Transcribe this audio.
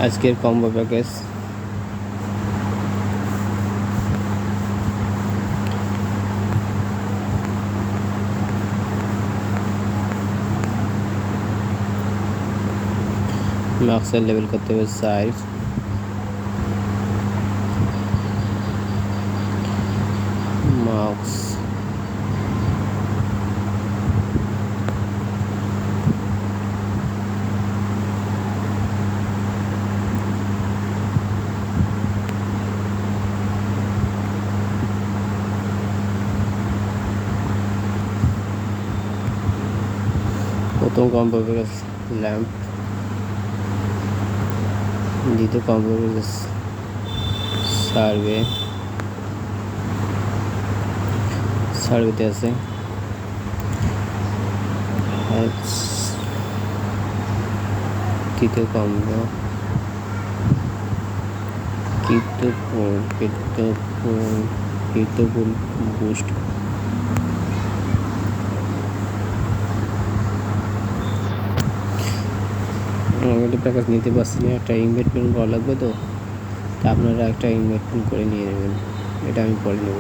আজকের combo package মার্কসের level করতে হবে 5 মার্কস প্রথম কম্বো প্যাকেজ ল্যাম্প, দ্বিতীয় কম্বো প্যাকেজ সার্ভেতে আছে তৃতীয় কম্বো কীর্তপুর বুস্ট, আমি তো প্যাকেজ নিতে পারছি না, একটা ইনভেস্টমেন্ট করা লাগবে, তো আপনারা একটা ইনভেস্টমেন্ট করে নিয়ে নেবেন, এটা আমি পরে নেব।